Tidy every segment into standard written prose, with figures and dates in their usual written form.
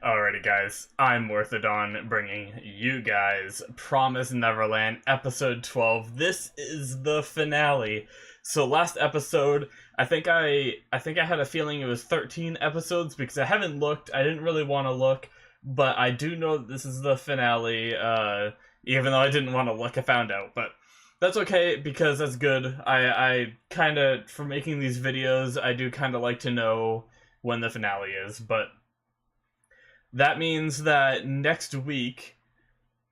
Alrighty guys, I'm Morthadon bringing you guys Promise Neverland episode 12. This is the finale. So last episode, I think I had a feeling it was 13 episodes because I haven't looked. I didn't really want to look, but I do know this is the finale. Even though I didn't want to look, I found out, but that's okay because that's good. I kind of, for making these videos, I do kind of like to know when the finale is, but that means that next week,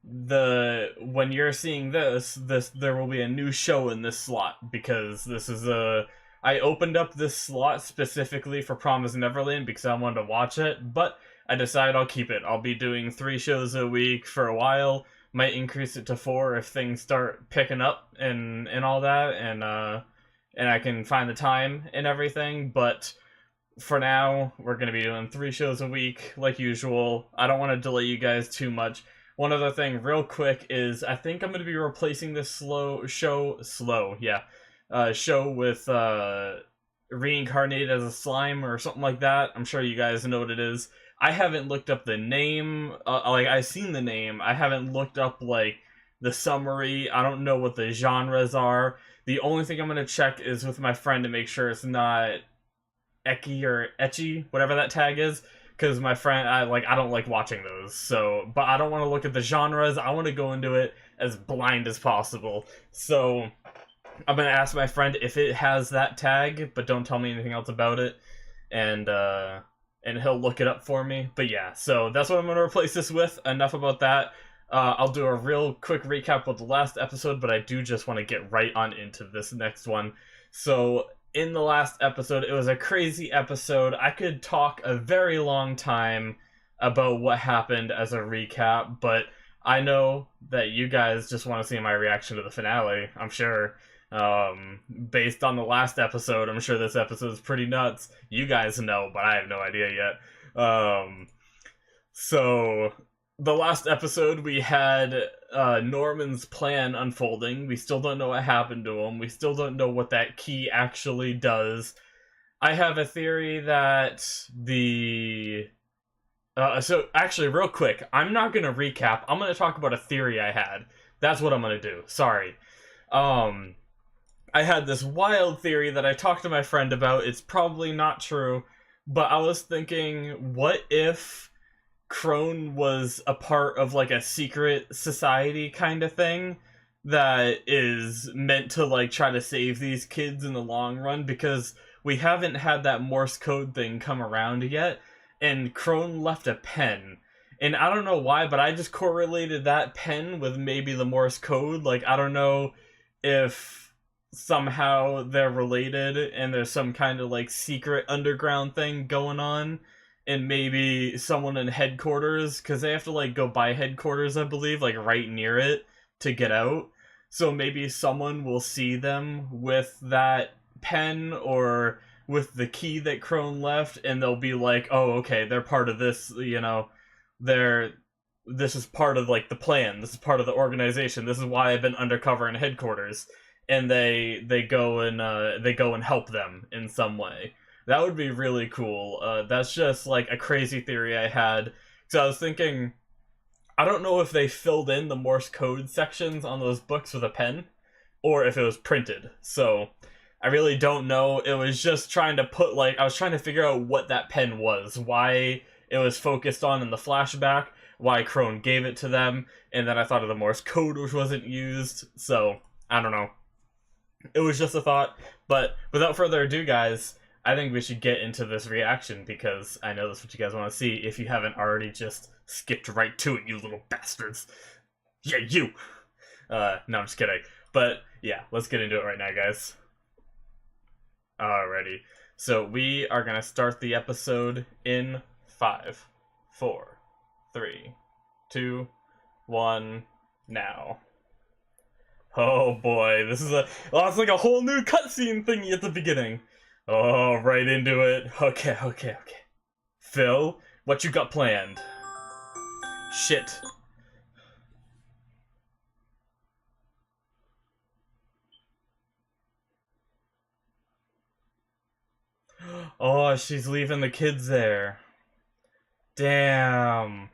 when you're seeing this there will be a new show in this slot because this is a. I opened up this slot specifically for Promise Neverland because I wanted to watch it, but I decided I'll keep it. I'll be doing 3 shows a week for a while. Might increase it to 4 if things start picking up and all that, and I can find the time and everything, but for now, we're going to be doing 3 shows a week, like usual. I don't want to delay you guys too much. One other thing, real quick, is I think I'm going to be replacing this show with Reincarnated as a Slime or something like that. I'm sure you guys know what it is. I haven't looked up the name. I've seen the name. I haven't looked up, the summary. I don't know what the genres are. The only thing I'm going to check is with my friend to make sure it's not Eki or Etchy, whatever that tag is, because my friend, I don't like watching those. So, but I don't want to look at the genres. I want to go into it as blind as possible. So, I'm gonna ask my friend if it has that tag, but don't tell me anything else about it, and he'll look it up for me. But yeah, so that's what I'm gonna replace this with. Enough about that. I'll do a real quick recap of the last episode, but I do just want to get right on into this next one. So, in the last episode, it was a crazy episode. I could talk a very long time about what happened as a recap, but I know that you guys just want to see my reaction to the finale, I'm sure. Based on the last episode, I'm sure this episode is pretty nuts. You guys know, but I have no idea yet. So the last episode we had Norman's plan unfolding. We still don't know what happened to him. We still don't know what that key actually does. I have a theory that so actually, real quick, I'm not gonna recap. I'm gonna talk about a theory I had. That's what I'm gonna do. Sorry. I had this wild theory that I talked to my friend about. It's probably not true, but I was thinking, what if Crone was a part of a secret society kind of thing that is meant to try to save these kids in the long run, because we haven't had that Morse code thing come around yet, and Crone left a pen. And I don't know why, but I just correlated that pen with maybe the Morse code. I don't know if somehow they're related and there's some kind of secret underground thing going on, and maybe someone in headquarters, because they have to go by headquarters, I believe, right near it to get out. So maybe someone will see them with that pen or with the key that Crone left, and they'll be like, oh, okay, they're part of this, this is part of the plan, this is part of the organization, this is why I've been undercover in headquarters, and they go and help them in some way. That would be really cool. That's just a crazy theory I had. So I was thinking, I don't know if they filled in the Morse code sections on those books with a pen, or if it was printed. So I really don't know. It was just trying to put I was trying to figure out what that pen was, why it was focused on in the flashback, why Crone gave it to them, and then I thought of the Morse code which wasn't used. So I don't know. It was just a thought, but without further ado, guys, I think we should get into this reaction, because I know that's what you guys want to see if you haven't already just skipped right to it, you little bastards. Yeah, you! No, I'm just kidding. But, yeah, let's get into it right now, guys. Alrighty. So, we are gonna start the episode in 5, 4, 3, 2, 1, now. Oh boy, this is it's like a whole new cutscene thingy at the beginning. Oh, right into it. Okay. Phil, what you got planned? Shit. Oh, she's leaving the kids there. Damn.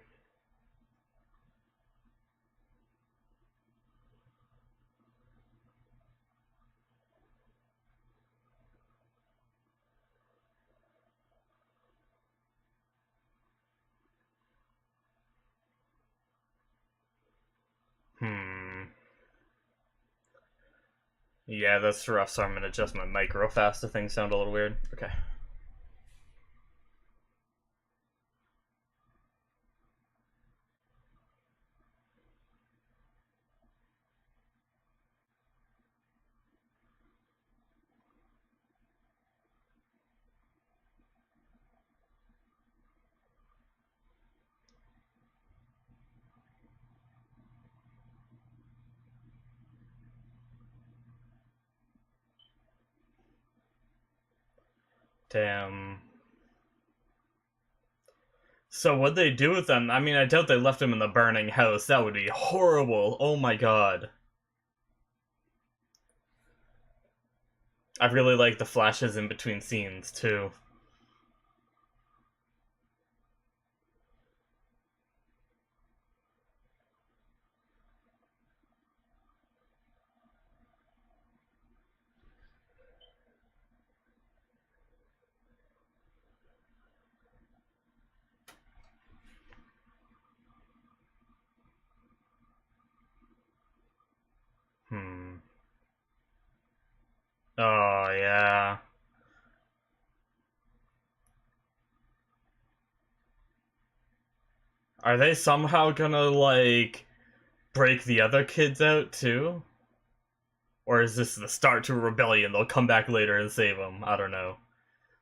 Hmm. Yeah, that's rough, so I'm gonna adjust my mic real fast if things sound a little weird. Okay. Damn. So what'd they do with them? I mean, I doubt they left them in the burning house. That would be horrible. Oh my god. I really like the flashes in between scenes, too. Hmm. Oh, yeah. Are they somehow gonna, like, break the other kids out, too? Or is this the start to a rebellion? They'll come back later and save them. I don't know.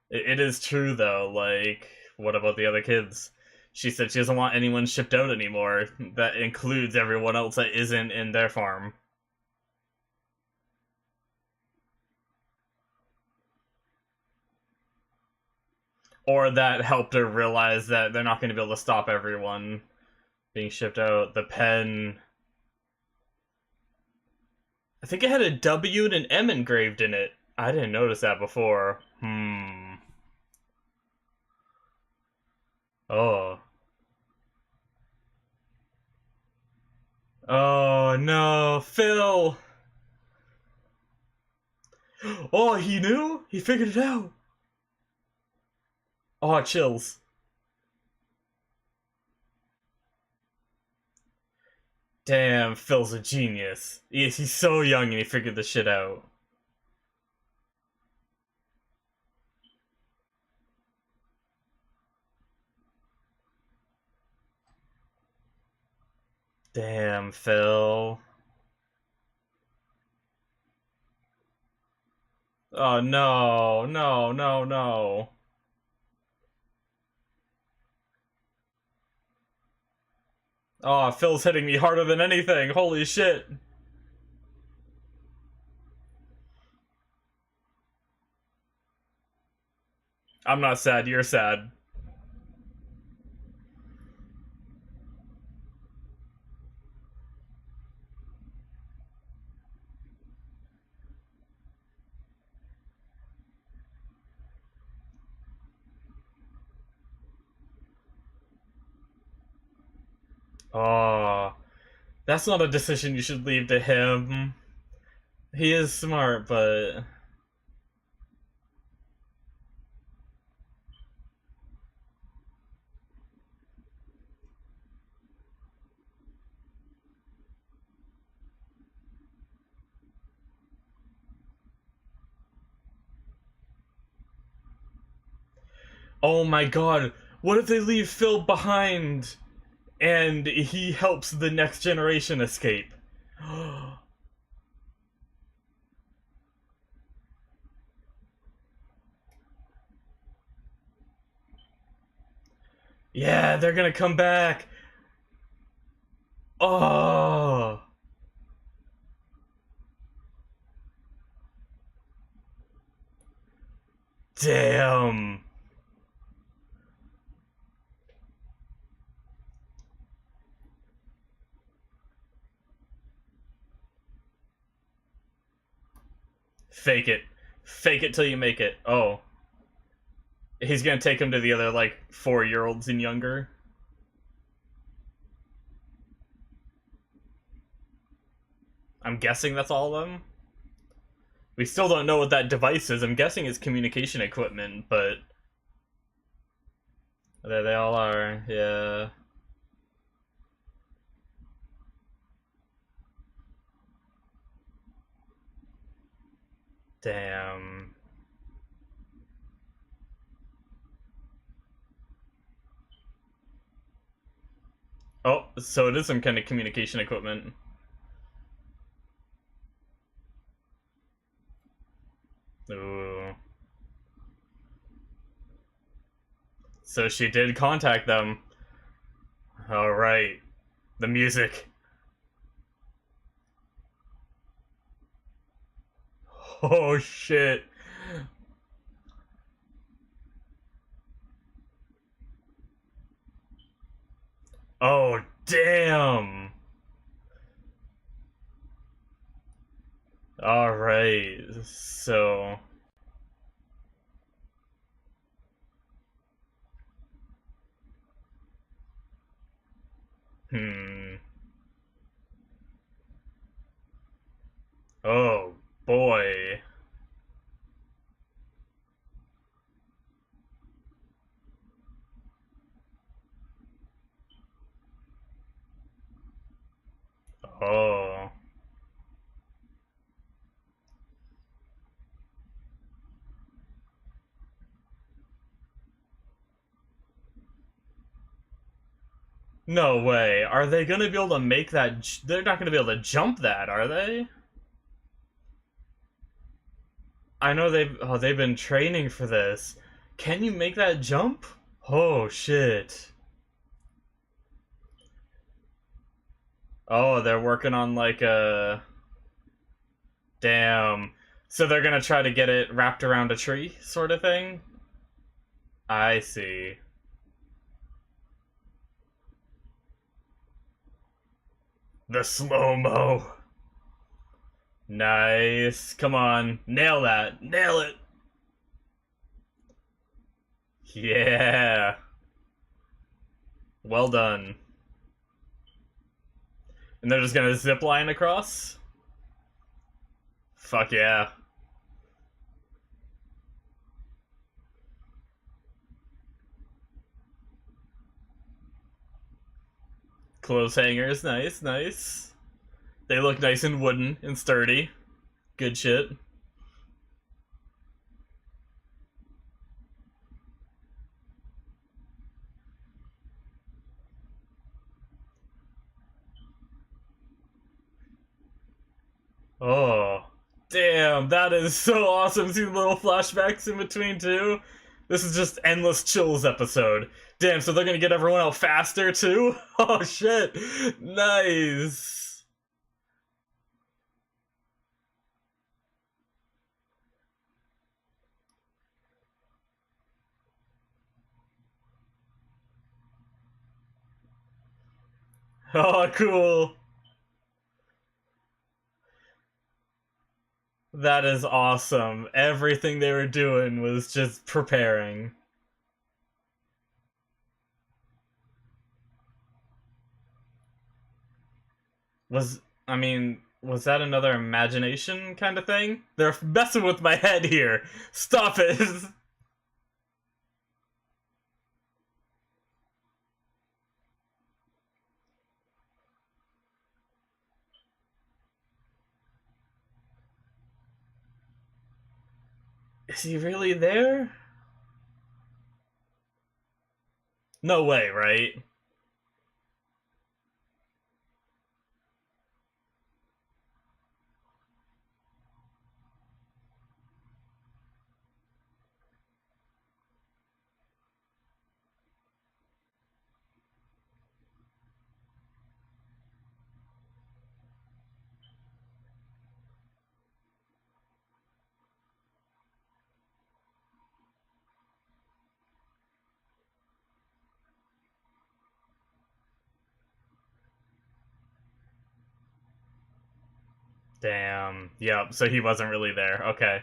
It is true, though. Like, what about the other kids? She said she doesn't want anyone shipped out anymore. That includes everyone else that isn't in their farm. Or that helped her realize that they're not going to be able to stop everyone being shipped out. The pen. I think it had a W and an M engraved in it. I didn't notice that before. Oh. Oh no, Phil! Oh, he knew? He figured it out! Oh, chills. Damn, Phil's a genius. He's so young and he figured this shit out. Damn, Phil. Oh no, no, no, no. Oh, Phil's hitting me harder than anything. Holy shit. I'm not sad, you're sad. Oh, that's not a decision you should leave to him. He is smart, but. Oh my god, what if they leave Phil behind and he helps the next generation escape? Yeah, they're gonna come back. Oh, damn. Fake it. Fake it till you make it. Oh. He's gonna take him to the other, like, 4-year-olds and younger. I'm guessing that's all of them. We still don't know what that device is. I'm guessing it's communication equipment, but there they all are. Yeah. Damn. Oh, so it is some kind of communication equipment. Ooh. So she did contact them. Alright. The music. Oh shit. Oh damn. Alright. So. Hmm. Oh boy. Oh. No way. Are they gonna be able to make that? They're not gonna be able to jump that, are they? I know they've been training for this. Can you make that jump? Oh shit. Oh, they're working on like a damn. So they're gonna try to get it wrapped around a tree, sort of thing? I see. The slow-mo. Nice. Come on. Nail that. Nail it. Yeah. Well done. And they're just gonna zip line across? Fuck yeah. Clothes hangers. Nice, nice. They look nice and wooden and sturdy. Good shit. Oh. Damn, that is so awesome. See the little flashbacks in between, too? This is just endless chills episode. Damn, so they're gonna get everyone out faster, too? Oh, shit. Nice. Oh, cool. That is awesome. Everything they were doing was just preparing. Was, I mean, was that another imagination kind of thing? They're messing with my head here. Stop it. Is he really there? No way, right? Damn. Yep, so he wasn't really there. Okay.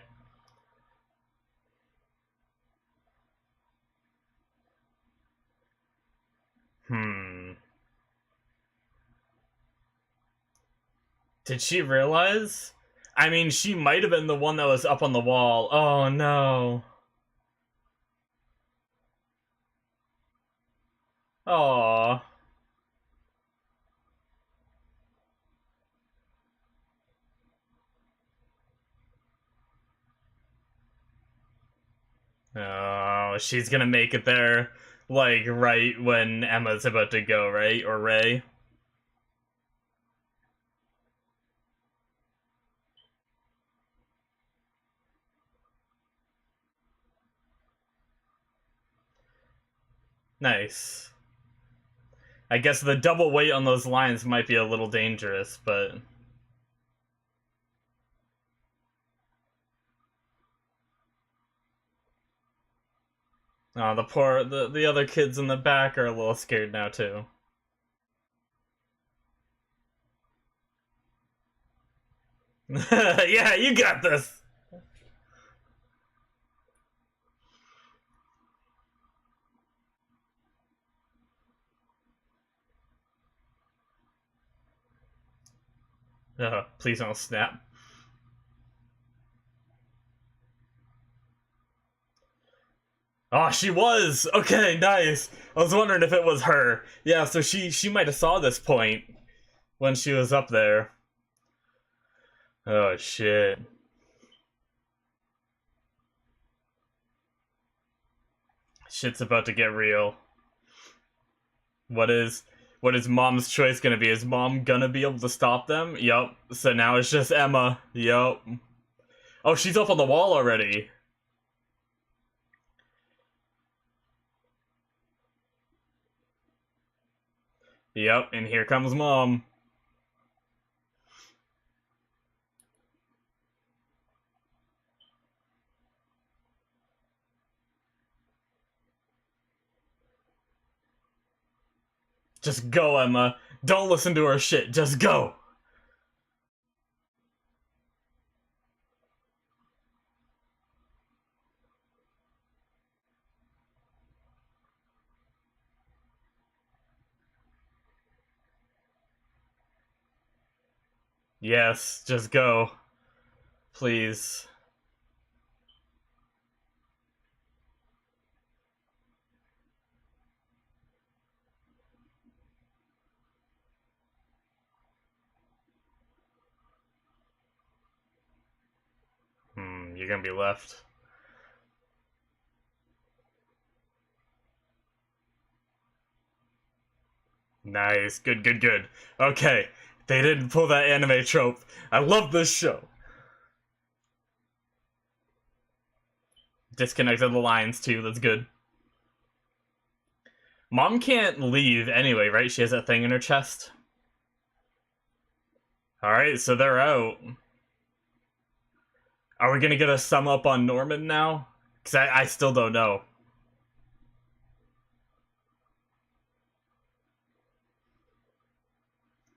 Hmm. Did she realize? I mean, she might have been the one that was up on the wall. Oh no. Aww. Oh, she's gonna make it there, like, right when Emma's about to go, right? Or Ray? Nice. I guess the double weight on those lines might be a little dangerous, but... Oh, the other kids in the back are a little scared now, too. Yeah, you got this! Please don't snap. Oh, she was! Okay, nice! I was wondering if it was her. Yeah, so she might have saw this point when she was up there. Oh, shit. Shit's about to get real. What is what is Mom's choice gonna be? Is Mom gonna be able to stop them? Yup. So now it's just Emma. Yup. Oh, she's up on the wall already. Yup, and here comes Mom. Just go, Emma. Don't listen to her shit. Just go. Yes, just go. Please. You're gonna be left. Nice. Good, good, good. Okay. They didn't pull that anime trope. I love this show. Disconnected the lines, too. That's good. Mom can't leave anyway, right? She has that thing in her chest. Alright, so they're out. Are we gonna get a sum up on Norman now? Because I still don't know.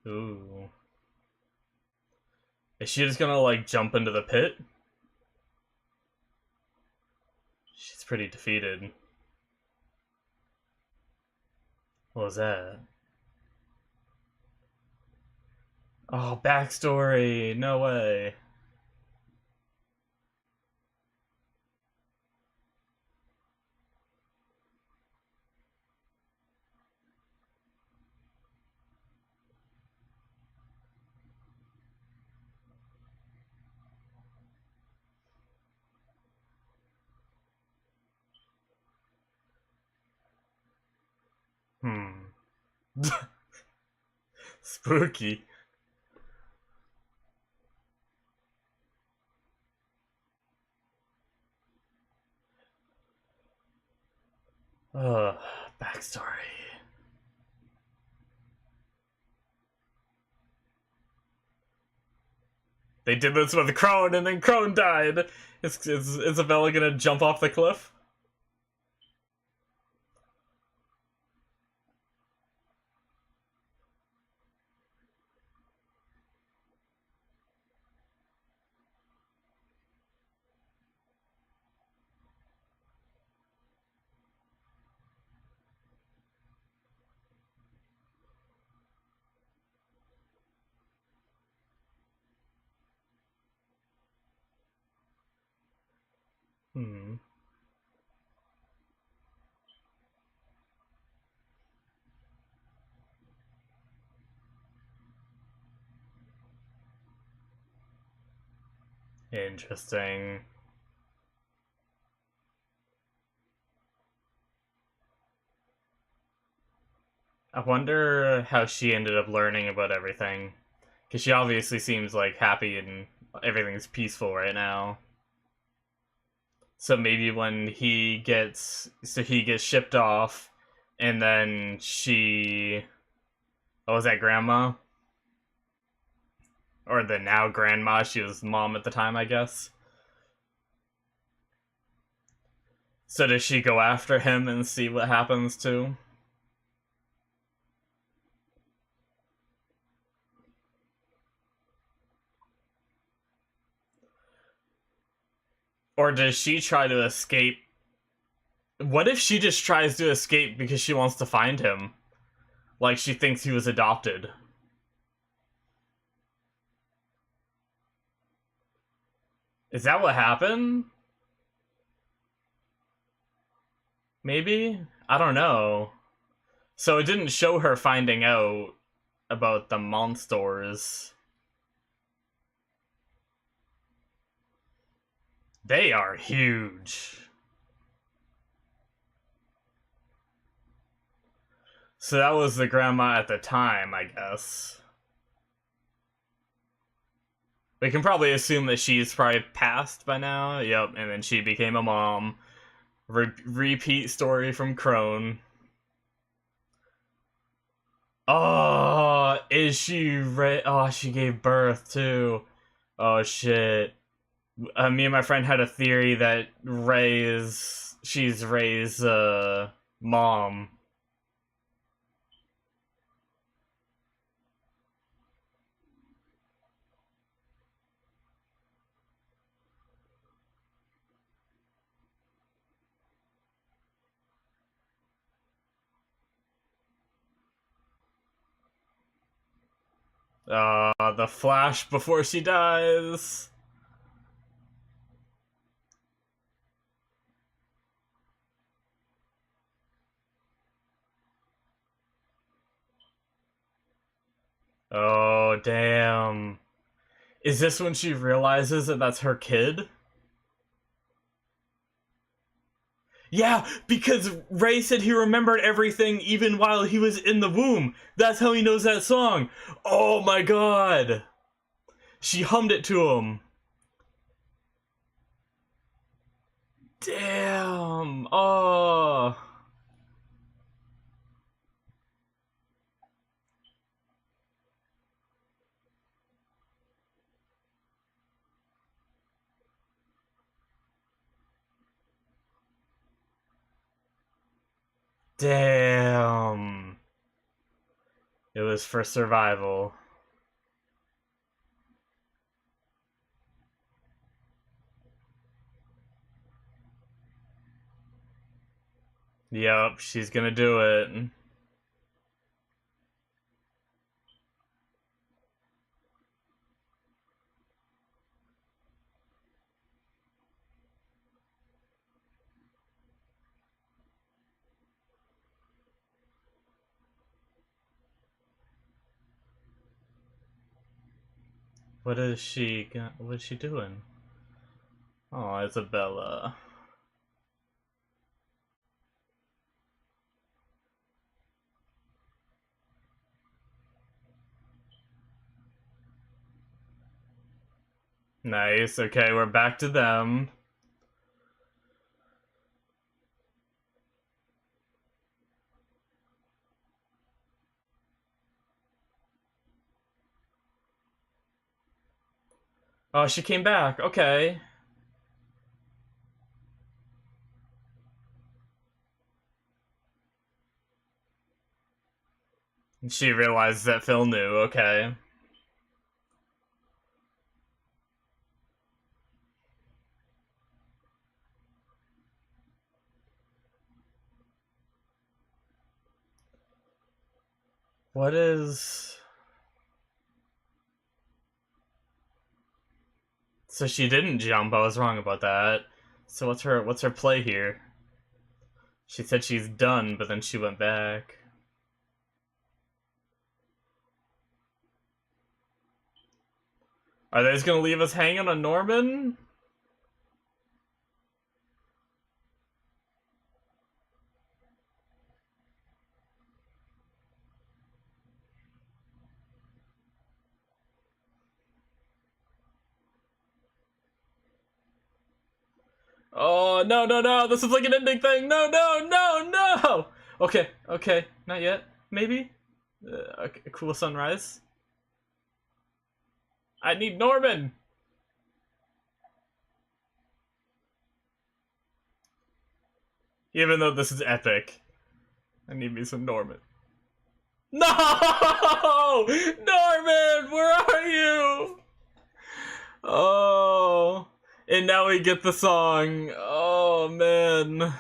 Ooh. Is she just gonna, like, jump into the pit? She's pretty defeated. What was that? Oh, backstory! No way. Hmm. Spooky. Ugh, backstory. They did this with Crone, and then Crone died. Is Isabella gonna jump off the cliff? Hmm. Interesting. I wonder how she ended up learning about everything. Because she obviously seems like happy and everything's peaceful right now. So maybe when he gets shipped off, and then she, oh, was that grandma? Or the now grandma, she was mom at the time, I guess. So does she go after him and see what happens too? Or does she try to escape? What if she just tries to escape because she wants to find him? Like she thinks he was adopted. Is that what happened? Maybe? I don't know. So it didn't show her finding out about the monsters. They are huge. So that was the grandma at the time, I guess. We can probably assume that she's probably passed by now. Yep, and then she became a mom. Repeat story from Crone. Oh, is she Oh, she gave birth too. Oh shit. Me and my friend had a theory that she's Ray's mom. The flash before she dies. Oh, damn. Is this when she realizes that that's her kid? Yeah, because Ray said he remembered everything even while he was in the womb. That's how he knows that song. Oh my god. She hummed it to him. Damn. Oh. Damn. It was for survival. Yep, she's gonna do it. What is she doing? Oh, Isabella. Nice. Okay, we're back to them. Oh, she came back. Okay. She realized that Phil knew. Okay. What is... So she didn't jump. I was wrong about that. So what's her play here? She said she's done, but then she went back. Are they just gonna leave us hanging on Norman? Oh, no, no, no, this is like an ending thing. No, no, no, no! Okay, okay, not yet. Maybe? Okay, cool sunrise. I need Norman! Even though this is epic, I need me some Norman. No! Norman, where are you? Oh, and now we get the song. Oh, man.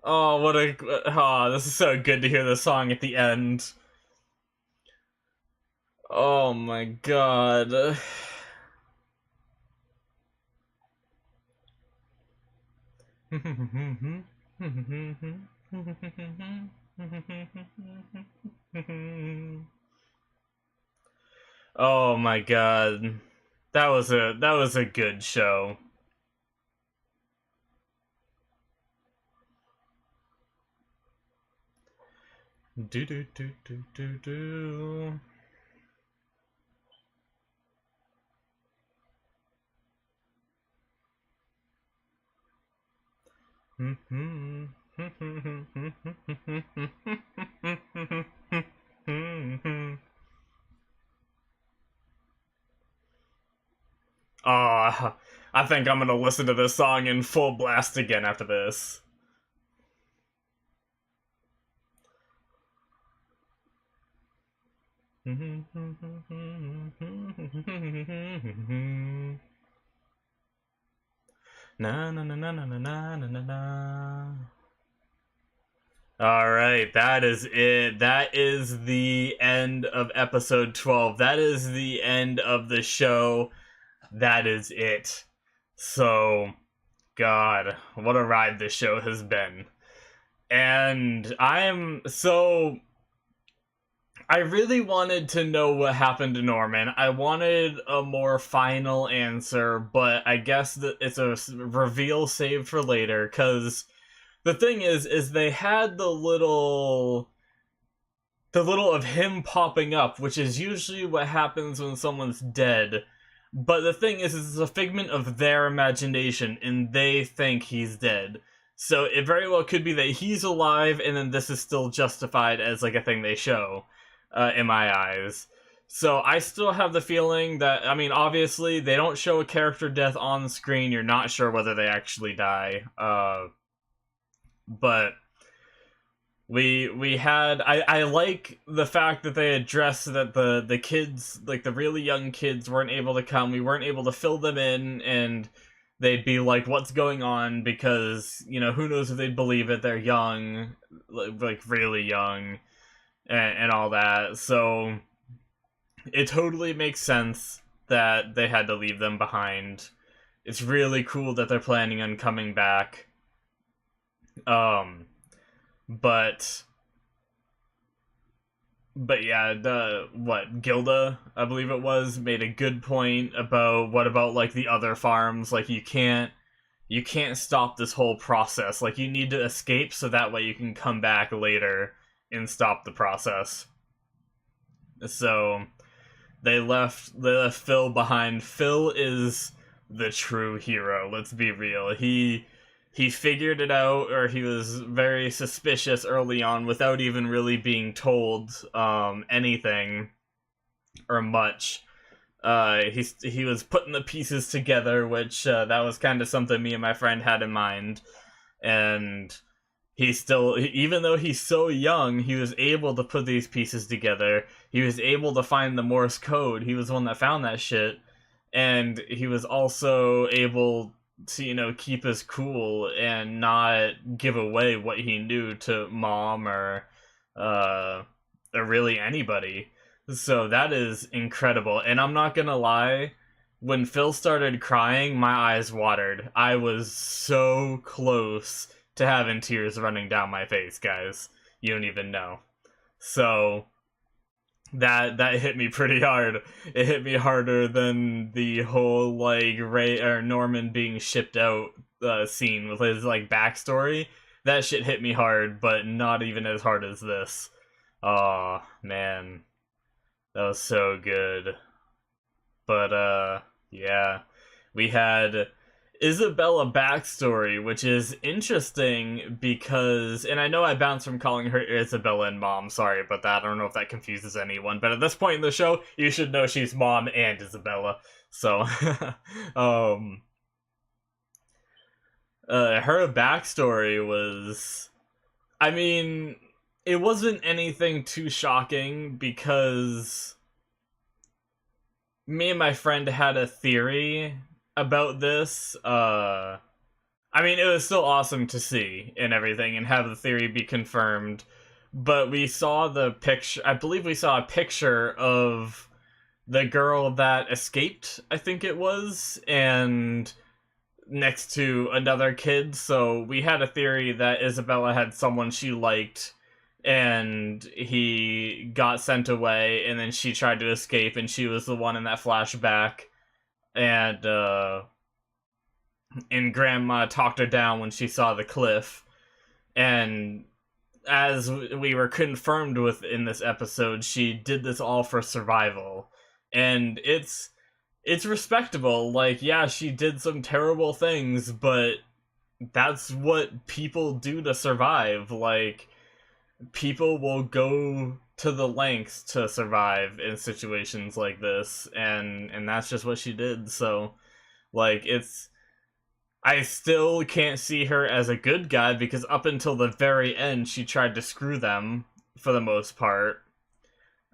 Oh, what a... Oh, this is so good to hear the song at the end. Oh my god. Oh my god. That was a good show. Do do do do do do. Oh, I think I'm gonna listen to this song in full blast again after this. Na na na na na na na na na. Alright, that is it. That is the end of episode 12. That is the end of the show. That is it. So, God, what a ride this show has been. And I really wanted to know what happened to Norman. I wanted a more final answer, but I guess that it's a reveal saved for later, because the thing is they had the little of him popping up, which is usually what happens when someone's dead. But the thing is it's a figment of their imagination, and they think he's dead. So it very well could be that he's alive, and then this is still justified as like a thing they show, in my eyes. So I still have the feeling that, I mean, obviously they don't show a character death on screen. You're not sure whether they actually die. But we had I like the fact that they addressed that the kids, like the really young kids, weren't able to come. We weren't able to fill them in, and they'd be like, what's going on? Because, you know, who knows if they'd believe it. They're young, like really young, and all that. So it totally makes sense that they had to leave them behind. It's really cool that they're planning on coming back. But yeah, Gilda, I believe it was, made a good point about what about like the other farms. Like you can't stop this whole process. Like you need to escape so that way you can come back later and stop the process. So they left Phil behind. Phil is the true hero, let's be real. He figured it out, or he was very suspicious early on without even really being told anything or much. He was putting the pieces together, which that was kind of something me and my friend had in mind. And he still, even though he's so young, he was able to put these pieces together. He was able to find the Morse code. He was the one that found that shit. And he was also able to, you know, keep his cool and not give away what he knew to Mom or really anybody. So that is incredible. And I'm not gonna lie, when Phil started crying, my eyes watered. I was so close to having tears running down my face, guys. You don't even know. So that hit me pretty hard. It hit me harder than the whole like Ray or Norman being shipped out scene with his like backstory. That shit hit me hard, but not even as hard as this. Oh man, that was so good. But yeah, we had Isabella backstory, which is interesting because, and I know I bounced from calling her Isabella and Mom, sorry about that, I don't know if that confuses anyone, but at this point in the show, you should know she's Mom and Isabella, so, um, her backstory was, I mean, it wasn't anything too shocking because me and my friend had a theory about this. I mean, it was still awesome to see and everything and have the theory be confirmed. But we saw the picture, I believe we saw a picture of the girl that escaped, I think it was, and next to another kid. So we had a theory that Isabella had someone she liked and he got sent away and then she tried to escape and she was the one in that flashback. And grandma talked her down when she saw the cliff. And as we were confirmed with in this episode, she did this all for survival. And it's respectable. Like, yeah, she did some terrible things, but that's what people do to survive. Like, people will go to the lengths to survive in situations like this, and that's just what she did. So, like, I still can't see her as a good guy because up until the very end, she tried to screw them for the most part.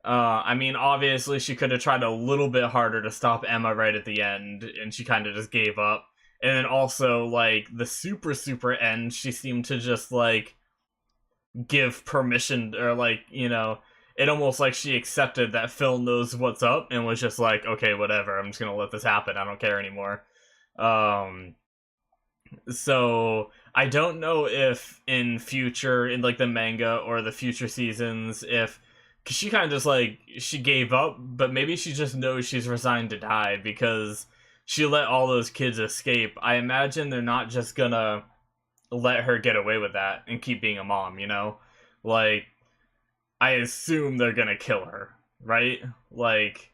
I mean, obviously, she could have tried a little bit harder to stop Emma right at the end, and she kind of just gave up. And then also, like, the super end, she seemed to just, like, give permission, or, like, you know, it almost like she accepted that Phil knows what's up, and was just like, okay, whatever, I'm just gonna let this happen, I don't care anymore. So I don't know if in future, in like the manga or the future seasons, if cause she kind of just like she gave up, but maybe she just knows she's resigned to die because she let all those kids escape. I imagine they're not just gonna let her get away with that and keep being a mom, you know? Like, I assume they're gonna kill her, right? Like,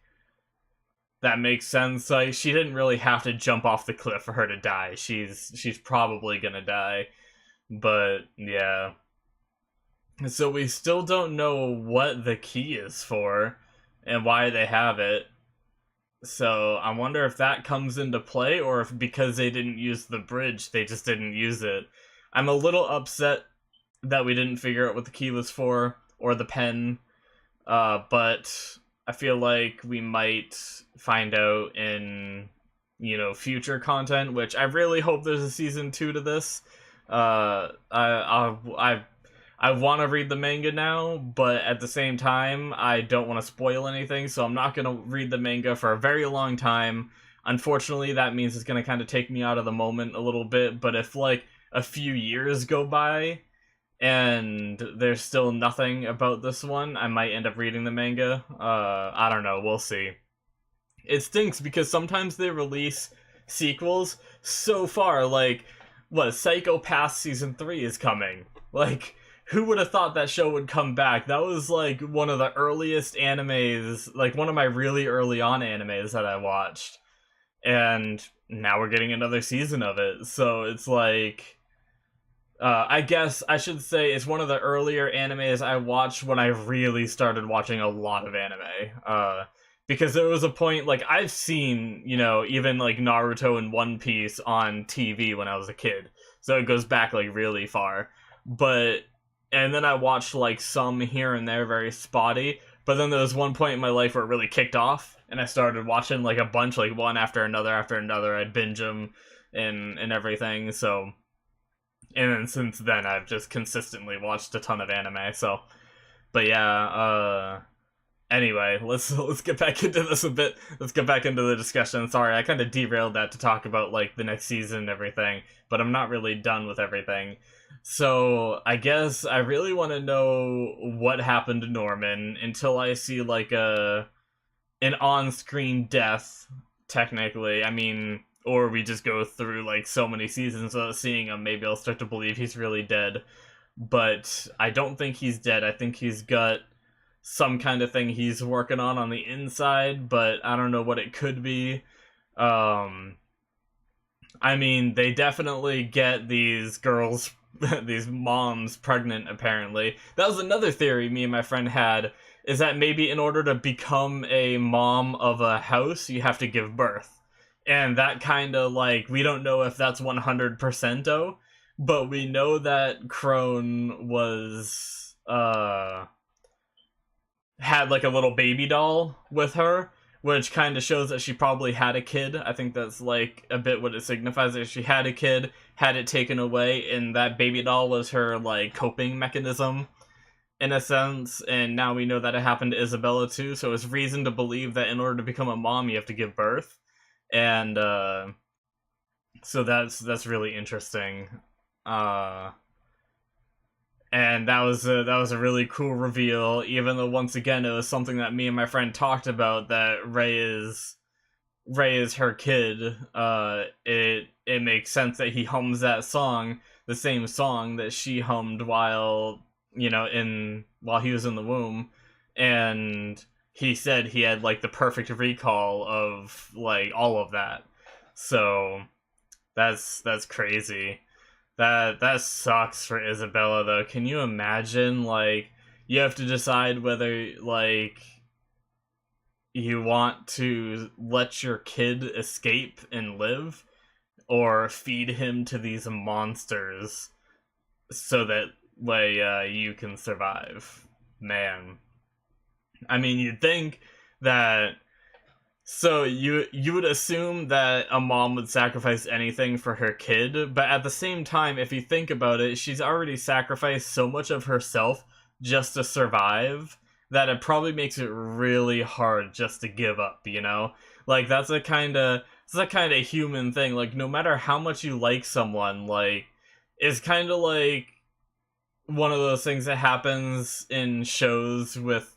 that makes sense. Like, she didn't really have to jump off the cliff for her to die. She's probably gonna die. But yeah. So we still don't know what the key is for and why they have it. So I wonder if that comes into play or if because they didn't use the bridge, they just didn't use it. I'm a little upset that we didn't figure out what the key was for or the pen. But I feel like we might find out in, you know, future content, which I really hope there's a season 2 to this. I want to read the manga now, but at the same time, I don't want to spoil anything, so I'm not going to read the manga for a very long time. Unfortunately, that means it's going to kind of take me out of the moment a little bit, but if, like, a few years go by, and there's still nothing about this one, I might end up reading the manga. I don't know, we'll see. It stinks because sometimes they release sequels so far, like, what, Psycho Pass Season 3 is coming. Like, who would have thought that show would come back? That was, like, one of the earliest animes, like, one of my really early on animes that I watched. And now we're getting another season of it, so it's like... I guess I should say it's one of the earlier animes I watched when I really started watching a lot of anime. Because there was a point, like, I've seen, you know, even, like, Naruto and One Piece on TV when I was a kid. So it goes back, like, really far. And then I watched, like, some here and there, very spotty. But then there was one point in my life where it really kicked off. And I started watching, like, a bunch, like, one after another after another. I'd binge them and everything, so... And then since then, I've just consistently watched a ton of anime, so... But yeah, Anyway, let's get back into this a bit. Let's get back into the discussion. Sorry, I kind of derailed that to talk about like the next season and everything, but I'm not really done with everything. So I guess I really want to know what happened to Norman until I see like an on-screen death. Technically, I mean, or we just go through like so many seasons without seeing him. Maybe I'll start to believe he's really dead. But I don't think he's dead. I think he's got some kind of thing he's working on the inside, but I don't know what it could be. I mean, they definitely get these girls, these moms pregnant, apparently. That was another theory me and my friend had, is that maybe in order to become a mom of a house, you have to give birth. And that kind of, like, we don't know if that's 100% though, but we know that Crone was, had like a little baby doll with her, which kind of shows that she probably had a kid. I think that's like a bit what it signifies, that she had a kid, had it taken away, and that baby doll was her like coping mechanism in a sense. And now we know that it happened to Isabella too, so it's reason to believe that in order to become a mom you have to give birth. And so that's really interesting. And that was a really cool reveal, even though once again it was something that me and my friend talked about, that Ray is her kid. It makes sense that he hums that song, the same song that she hummed while he was in the womb, and he said he had like the perfect recall of like all of that. So that's crazy. That sucks for Isabella though. Can you imagine, like, you have to decide whether like you want to let your kid escape and live, or feed him to these monsters so that way you can survive. Man, I mean, you'd think that. So you would assume that a mom would sacrifice anything for her kid, but at the same time, if you think about it, she's already sacrificed so much of herself just to survive that it probably makes it really hard just to give up, you know? Like, that's a kind of human thing. Like, no matter how much you like someone, like, it's kind of like one of those things that happens in shows with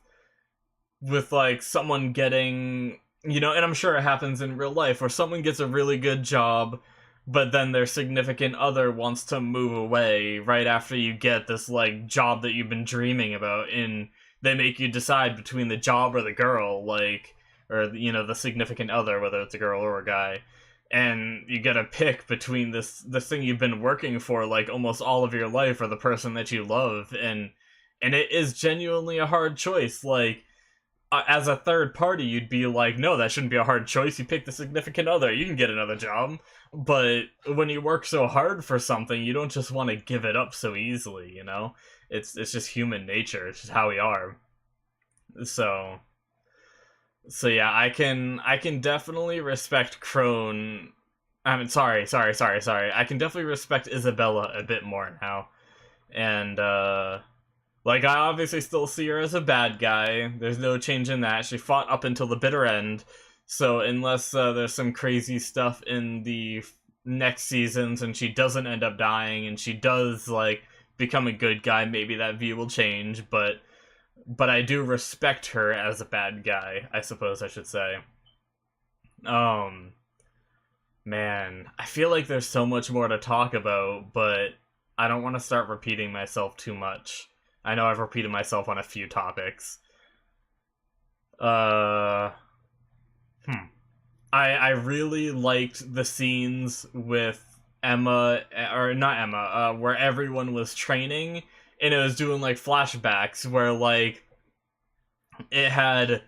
like someone getting, and I'm sure it happens in real life, where someone gets a really good job, but then their significant other wants to move away right after you get this, like, job that you've been dreaming about, and they make you decide between the job or the girl, like, or, the significant other, whether it's a girl or a guy, and you gotta pick between this thing you've been working for, like, almost all of your life, or the person that you love, and it is genuinely a hard choice. Like, as a third party, you'd be like, no, that shouldn't be a hard choice. You pick the significant other. You can get another job. But when you work so hard for something, you don't just want to give it up so easily, you know? It's just human nature. It's just how we are. So yeah, I can definitely respect Crone. I mean, sorry. I can definitely respect Isabella a bit more now. And, like, I obviously still see her as a bad guy. There's no change in that. She fought up until the bitter end. So unless there's some crazy stuff in the next seasons and she doesn't end up dying and she does, like, become a good guy, maybe that view will change. But I do respect her as a bad guy, I suppose I should say. Man, I feel like there's so much more to talk about, but I don't want to start repeating myself too much. I know I've repeated myself on a few topics. I really liked the scenes with Emma, or not Emma, where everyone was training, and it was doing, like, flashbacks, where, like, it had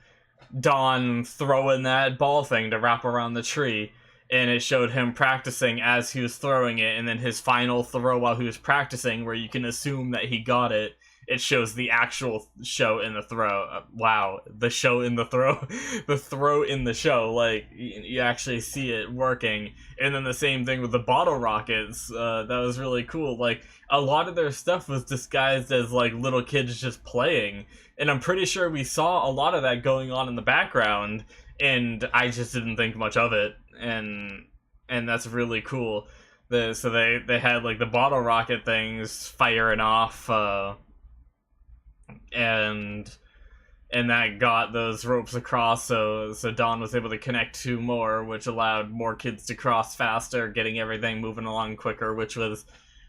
Don throwing that ball thing to wrap around the tree, and it showed him practicing as he was throwing it, and then his final throw while he was practicing, where you can assume that he got it, it shows the actual show in the throw. Wow, the show in the throw, the throw in the show. Like you actually see it working, and then the same thing with the bottle rockets. That was really cool. Like a lot of their stuff was disguised as like little kids just playing, and I'm pretty sure we saw a lot of that going on in the background, and I just didn't think much of it, and that's really cool. So they had like the bottle rocket things firing off, and that got those ropes across. So Dawn was able to connect two more, which allowed more kids to cross faster, getting everything moving along quicker, which was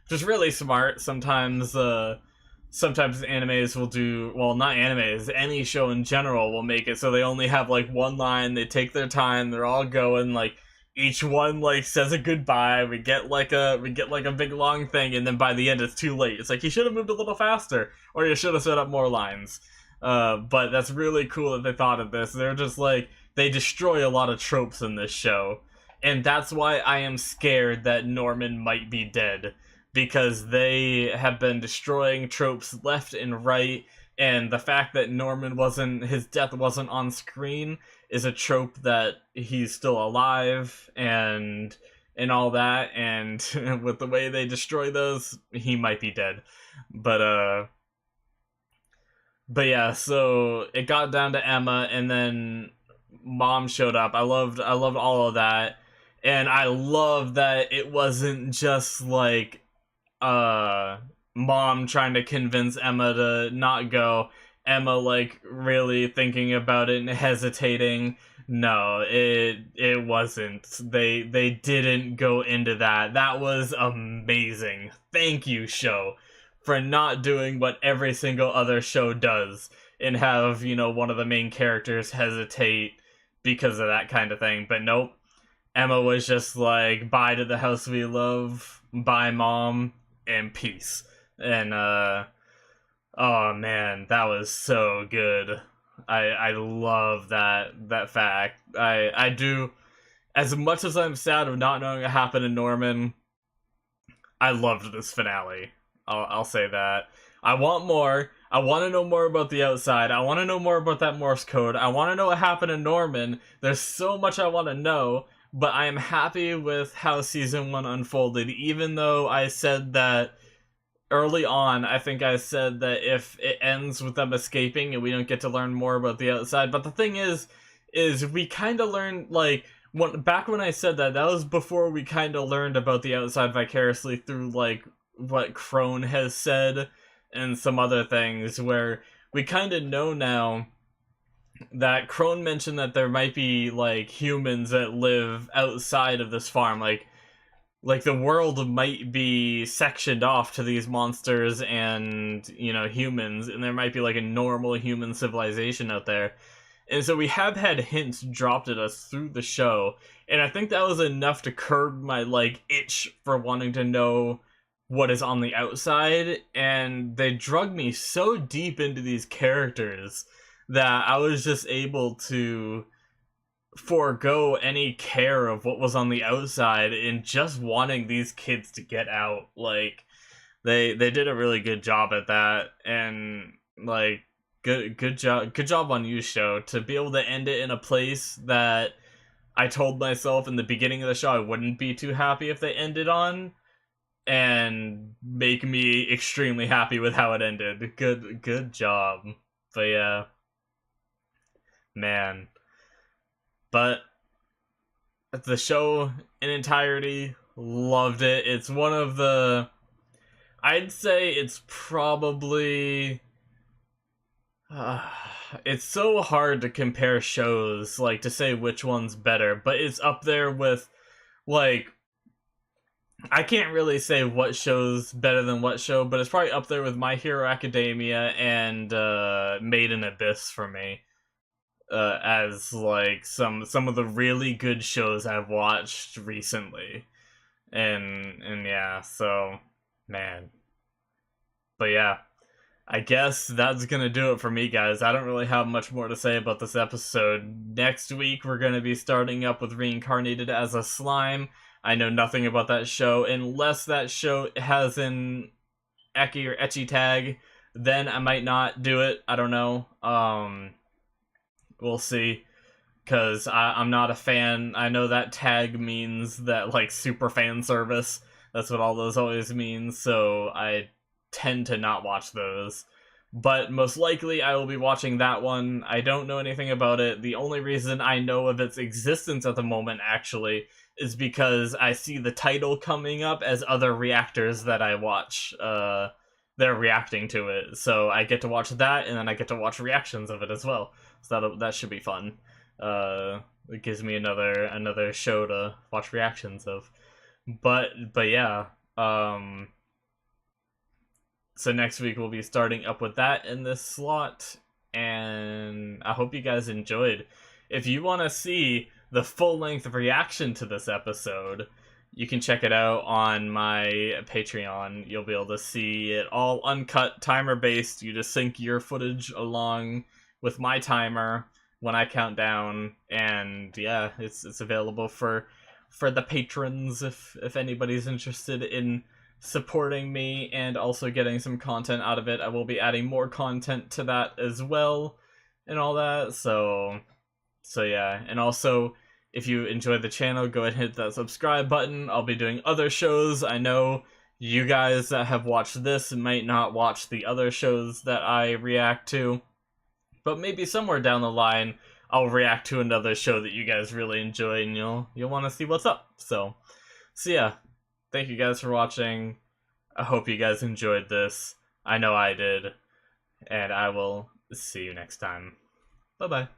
just really smart. Sometimes animes will do, well, not animes, any show in general will make it so they only have like one line, they take their time, they're all going, like each one like says a goodbye, we get like a big long thing, and then by the end it's too late. It's like you should have moved a little faster, or you should have set up more lines. But that's really cool that they thought of this. They're just like, they destroy a lot of tropes in this show, and that's why I am scared that Norman might be dead, because they have been destroying tropes left and right, and the fact that his death wasn't on screen is a trope that he's still alive, and all that, and with the way they destroy those, he might be dead. But yeah, so it got down to Emma, and then Mom showed up. I loved all of that, and I love that it wasn't just like Mom trying to convince Emma to not go, Emma like really thinking about it and hesitating. No, it wasn't. They didn't go into that. That was amazing. Thank you, show, for not doing what every single other show does and have, one of the main characters hesitate because of that kind of thing. But nope. Emma was just like, bye to the house we love, bye Mom, and peace. And oh man, that was so good. I love that fact. I do, as much as I'm sad of not knowing what happened to Norman, I loved this finale. I'll say that. I want more. I want to know more about the outside. I want to know more about that Morse code. I want to know what happened to Norman. There's so much I want to know, but I am happy with how season 1 unfolded, even though I said that early on, I think I said that if it ends with them escaping and we don't get to learn more about the outside. But the thing is we kind of learned, like, back when I said that was before we kind of learned about the outside vicariously through, like, what Crone has said and some other things, where we kind of know now that Crone mentioned that there might be, like, humans that live outside of this farm, like the world might be sectioned off to these monsters and, humans, and there might be like a normal human civilization out there. And so we have had hints dropped at us through the show, and I think that was enough to curb my, like, itch for wanting to know what is on the outside, and they drug me so deep into these characters that I was just able to forego any care of what was on the outside and just wanting these kids to get out. Like, they did a really good job at that, and like, good job on you, show, to be able to end it in a place that I told myself in the beginning of the show I wouldn't be too happy if they ended on, and make me extremely happy with how it ended. Good job. But yeah, man. But the show in entirety, loved it. It's one of the, I'd say it's probably, it's so hard to compare shows, like, to say which one's better, but it's up there with, like, I can't really say what show's better than what show, but it's probably up there with My Hero Academia and Made in Abyss for me. As like some of the really good shows I've watched recently, and yeah, so man. But yeah, I guess that's gonna do it for me, guys. I don't really have much more to say about this episode. Next week we're gonna be starting up with Reincarnated as a Slime. I know nothing about that show unless that show has an Eki or Ecchi tag then I might not do it. I don't know. We'll see. Because I'm not a fan. I know that tag means that, like, super fan service. That's what all those always mean, so I tend to not watch those. But most likely I will be watching that one. I don't know anything about it. The only reason I know of its existence at the moment, actually, is because I see the title coming up as other reactors that I watch. They're reacting to it. So I get to watch that, and then I get to watch reactions of it as well. So that should be fun. It gives me another show to watch reactions of. But yeah, so next week we'll be starting up with that in this slot, and I hope you guys enjoyed. If you want to see the full-length reaction to this episode, you can check it out on my Patreon. You'll be able to see it all uncut, timer-based. You just sync your footage along with my timer when I count down, and yeah, it's available for the patrons if anybody's interested in supporting me and also getting some content out of it. I will be adding more content to that as well and all that. So yeah, and also if you enjoy the channel, go ahead and hit that subscribe button. I'll be doing other shows. I know you guys that have watched this might not watch the other shows that I react to, but maybe somewhere down the line I'll react to another show that you guys really enjoy, and you'll want to see what's up. So yeah, thank you guys for watching. I hope you guys enjoyed this. I know I did, and I will see you next time. Bye bye.